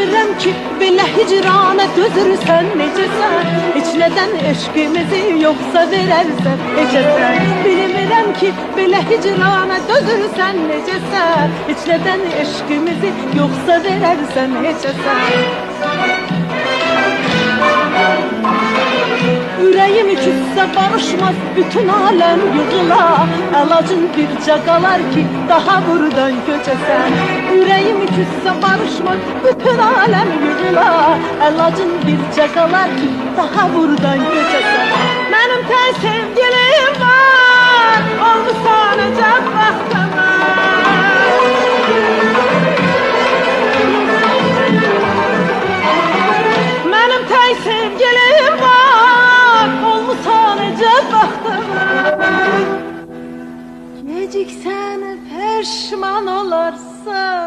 Bilmirəm ki, belə hicrana dözürsən necəsən. Heç nədən eşqimizi yoxsa verərsən necəsən. Bilmirəm ki, belə hicrana dözürsən necəsən. Heç nədən eşqimizi yoxsa verərsən necəsən. Ürəyim küssə barışmaz, bütün aləm yığıla. Əlacın bircə qalar ki, daha buradan köçəsən. Ürəyim küssə barışmaz, bütün aləm yığıla. Əlacın bircə qalar ki, daha buradan köçəsən. Mənim tək sevgilim var, olmuşsan əcəb vaxtıma. Mənim tək sevgilim var, olmuşsan əcəb vaxtıma. Geciksən peşman olarsan.